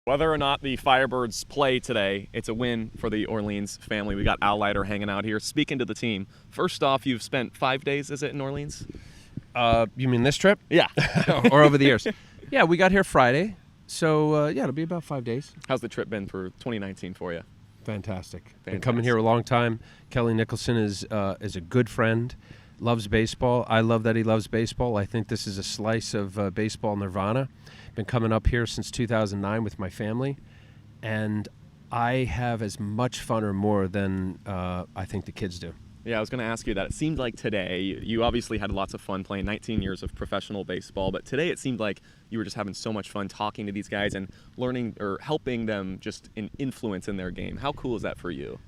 Whether or not the Firebirds play today, it's a win for the Orleans family. We got Leiter hanging out here, speaking to the team. First off, you've spent 5 days, is it, in Orleans? You mean this trip? Yeah. Or over the years? Yeah, we got here Friday. So, it'll be about 5 days. How's the trip been for 2019 for you? Fantastic. Been coming here a long time. Kelly Nicholson is a good friend, loves baseball. I love that he loves baseball. I think this is a slice of baseball nirvana. Been coming up here since 2009 with my family, and I have as much fun or more than I think the kids do. Yeah, I was going to ask you that. It seemed like today, you obviously had lots of fun playing 19 years of professional baseball, but today it seemed like you were just having so much fun talking to these guys and learning or helping them just in influence in their game. How cool is that for you?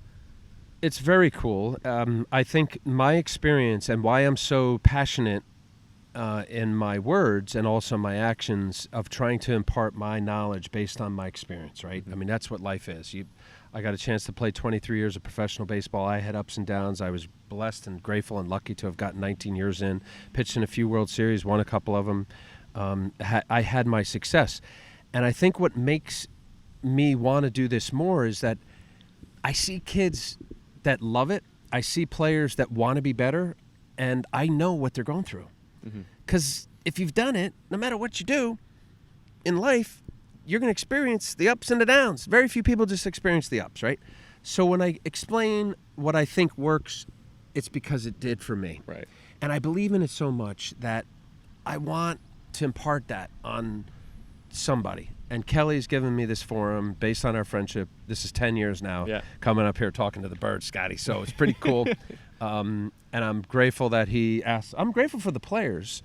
It's very cool. I think my experience and why I'm so passionate in my words and also my actions of trying to impart my knowledge based on my experience, right? I mean, that's what life is. I got a chance to play 23 years of professional baseball. I had ups and downs. I was blessed and grateful and lucky to have gotten 19 years in, pitched in a few World Series, won a couple of them. I had my success. And I think what makes me want to do this more is that I see kids that love it. I see players that want to be better, and I know what they're going through. Because if you've done it, no matter what you do in life, you're going to experience the ups and the downs. Very few people just experience the ups, right? So when I explain what I think works, it's because it did for me. Right. And I believe in it so much that I want to impart that on somebody. And Kelly's given me this forum based on our friendship. This is 10 years now, coming up here talking to the birds, Scotty. So it's pretty cool. And I'm grateful that he asked. I'm grateful for the players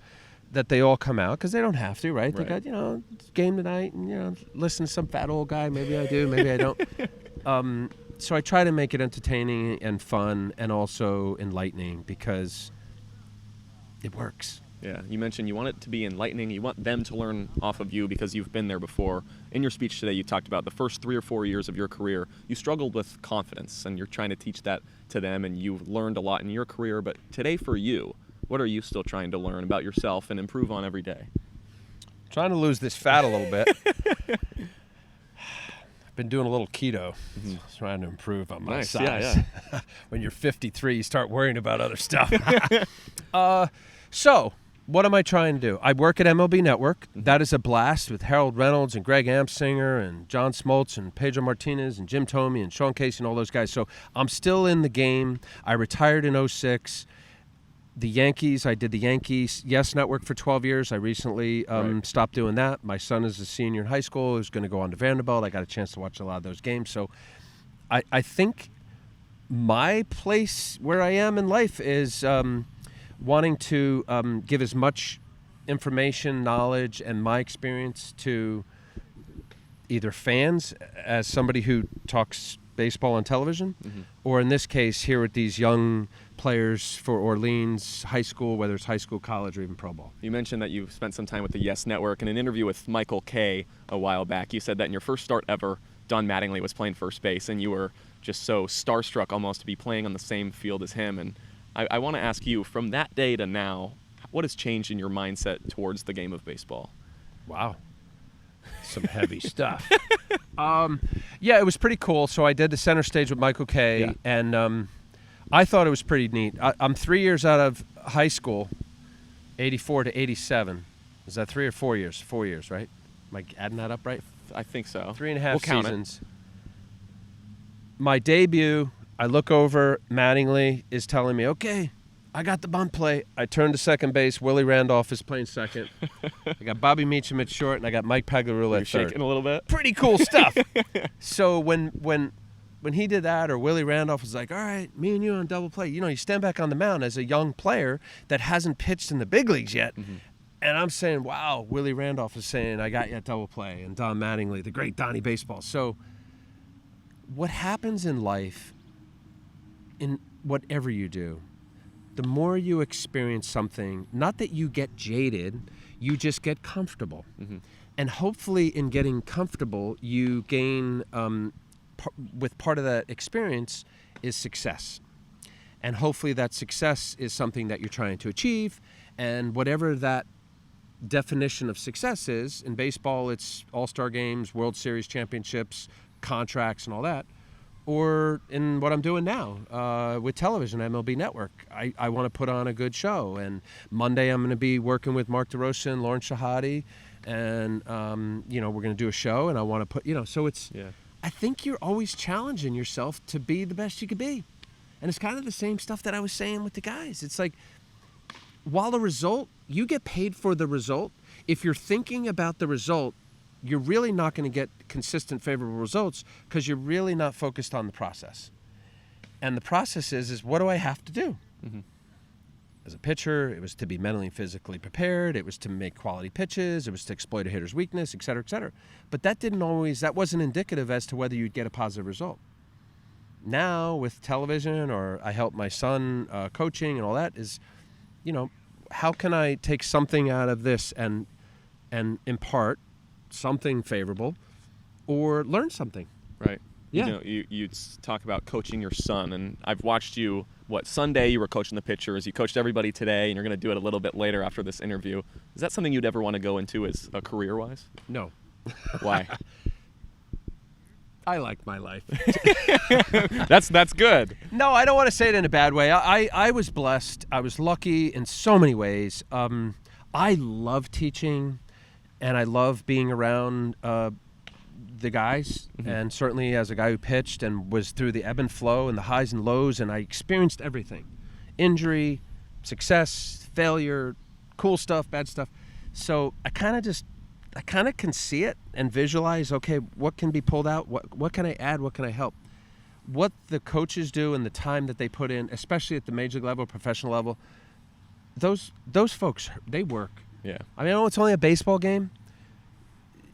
that they all come out because they don't have to, right? They got, it's game tonight and, listen to some fat old guy. Maybe I do, maybe I don't. So I try to make it entertaining and fun and also enlightening because it works. Yeah, you mentioned you want it to be enlightening. You want them to learn off of you because you've been there before. In your speech today, you talked about the first 3 or 4 years of your career. You struggled with confidence, and you're trying to teach that to them, and you've learned a lot in your career. But today for you, what are you still trying to learn about yourself and improve on every day? Trying to lose this fat a little bit. I've been doing a little keto, trying to improve on my size. Yeah. When you're 53, you start worrying about other stuff. So what am I trying to do? I work at MLB Network. That is a blast with Harold Reynolds and Greg Amsinger and John Smoltz and Pedro Martinez and Jim Thome and Sean Casey and all those guys. So I'm still in the game. I retired in 2006. The Yankees, I did the Yankees Yes Network for 12 years. I recently stopped doing that. My son is a senior in high school. He's going to go on to Vanderbilt. I got a chance to watch a lot of those games. So I think my place where I am in life is wanting to give as much information, knowledge, and my experience to either fans as somebody who talks baseball on television, or in this case, here with these young players for Orleans high school, whether it's high school, college, or even pro ball. You mentioned that you've spent some time with the Yes Network. In an interview with Michael Kay a while back, you said that in your first start ever, Don Mattingly was playing first base, and you were just so starstruck almost to be playing on the same field as him. And I want to ask you, from that day to now, what has changed in your mindset towards the game of baseball? Wow. Some heavy stuff. Yeah, it was pretty cool. So I did the center stage with Michael Kay, and I thought it was pretty neat. I'm 3 years out of high school, 84 to 87. Is that 3 or 4 years? 4 years, right? Am I adding that up right? I think so. 3.5 seasons. My debut, I look over, Mattingly is telling me, okay, I got the bunt play. I turn to second base. Willie Randolph is playing second. I got Bobby Meacham at short, and I got Mike Pagliarulo at third. You're shaking a little bit? Pretty cool stuff. So when he did that, or Willie Randolph was like, all right, me and you on double play. You stand back on the mound as a young player that hasn't pitched in the big leagues yet. And I'm saying, wow, Willie Randolph is saying, I got you at double play. And Don Mattingly, the great Donnie Baseball. So what happens in life, in whatever you do, the more you experience something, not that you get jaded, you just get comfortable. And hopefully in getting comfortable, you gain, with part of that experience is success. And hopefully that success is something that you're trying to achieve. And whatever that definition of success is. In baseball, it's All-Star games, World Series championships, contracts, and all that. Or in what I'm doing now with television, MLB Network, I want to put on a good show. And Monday I'm going to be working with Mark DeRosa and Lauren Shahadi, and we're going to do a show, and I want to put, so it's. Yeah. I think you're always challenging yourself to be the best you could be, and it's kind of the same stuff that I was saying with the guys. It's like, while the result, you get paid for the result. If you're thinking about the result, you're really not going to get consistent, favorable results because you're really not focused on the process. And the process is what do I have to do? Mm-hmm. As a pitcher, it was to be mentally and physically prepared. It was to make quality pitches. It was to exploit a hitter's weakness, et cetera, et cetera. But that wasn't indicative as to whether you'd get a positive result. Now, with television, or I help my son coaching and all that, is, how can I take something out of this and impart something favorable or learn something? Right. Yeah. You talk about coaching your son, and I've watched you. Sunday you were coaching the pitchers. You coached everybody today, and you're going to do it a little bit later after this interview. Is that something you'd ever want to go into as a career-wise? No. Why? I like my life. That's good. No, I don't want to say it in a bad way. I was blessed. I was lucky in so many ways. I love teaching, and I love being around the guys, Mm-hmm. and certainly as a guy who pitched and was through the ebb and flow and the highs and lows, and I experienced everything. Injury, success, failure, cool stuff, bad stuff. So I kind of can see it and visualize, okay, what can be pulled out? What can I add? What can I help? What the coaches do and the time that they put in, especially at the major league level, professional level, those folks, they work. Yeah. I mean, I know it's only a baseball game.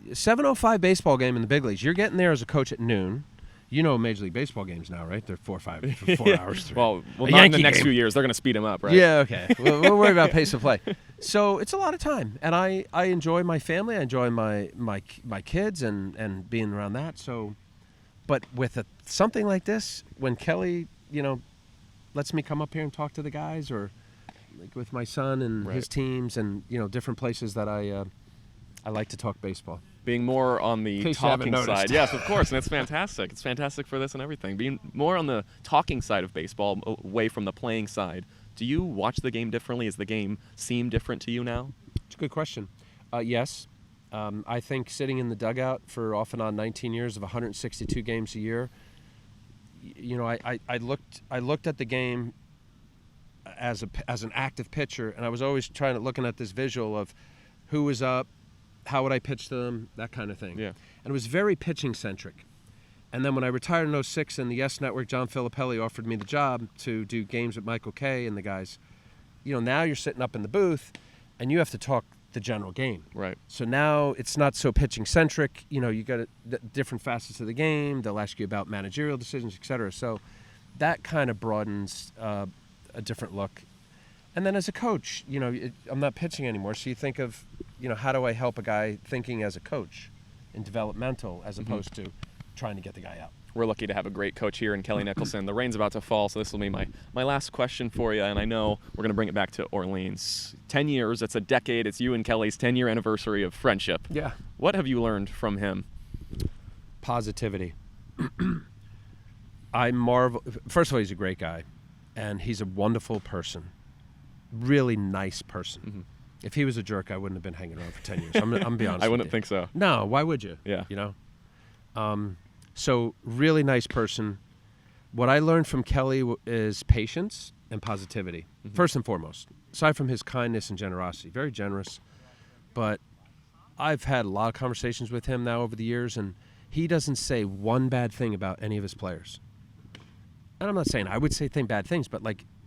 7:05 baseball game in the big leagues. You're getting there as a coach at noon. Major League Baseball games now, right? They're 4 hours. Well, not in Yankee the next game. few years. They're going to speed them up, right? Yeah, okay. We'll worry about pace of play. So it's a lot of time, and I enjoy my family. I enjoy my kids and being around that. So, but with something like this, when Kelly, lets me come up here and talk to the guys, or like with my son and Right. his teams, and different places that I like to talk baseball. Being more on the case you haven't talking noticed. side. Yes, of course, and it's fantastic. It's fantastic for this and everything. Being more on the talking side of baseball, away from the playing side. Do you watch the game differently? Does the game seem different to you now? It's a good question. Yes. I think sitting in the dugout for off and on 19 years of 162 games a year, I looked at the game as an active pitcher, and I was always looking at this visual of who was up, how would I pitch to them, that kind of thing. Yeah. And it was very pitching centric. And then when I retired in 2006 and the Yes Network, John Filippelli offered me the job to do games with Michael Kay and the guys, now you're sitting up in the booth and you have to talk the general game. Right. So now it's not so pitching centric. You got different facets of the game. They'll ask you about managerial decisions, et cetera. So that kind of broadens a different look. And then as a coach, I'm not pitching anymore. So you think of, how do I help a guy thinking as a coach in developmental as opposed to trying to get the guy out. We're lucky to have a great coach here in Kelly Nicholson. The rain's about to fall, so this will be my last question for you, and I know we're going to bring it back to Orleans. 10 years, it's a decade. It's you and Kelly's 10-year anniversary of friendship. Yeah. What have you learned from him? Positivity. I marvel. First of all, he's a great guy, and he's a wonderful person. Really nice person. Mm-hmm. If he was a jerk, I wouldn't have been hanging around for 10 years. I'm going to be honest I with wouldn't you. think so. No, why would you? Yeah. So really nice person. What I learned from Kelly is patience and positivity, first and foremost. Aside from his kindness and generosity, very generous. But I've had a lot of conversations with him now over the years, and he doesn't say one bad thing about any of his players. And I'm not saying I would say bad things, but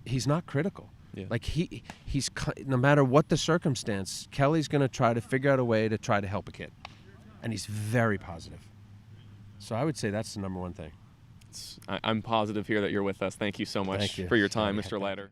he's not critical. Yeah. He's no matter what the circumstance, Kelly's going to try to figure out a way to try to help a kid, and he's very positive. So I would say that's the number one thing. I'm positive here that you're with us. Thank you so much Thank you. for your time, Mr. Leiter.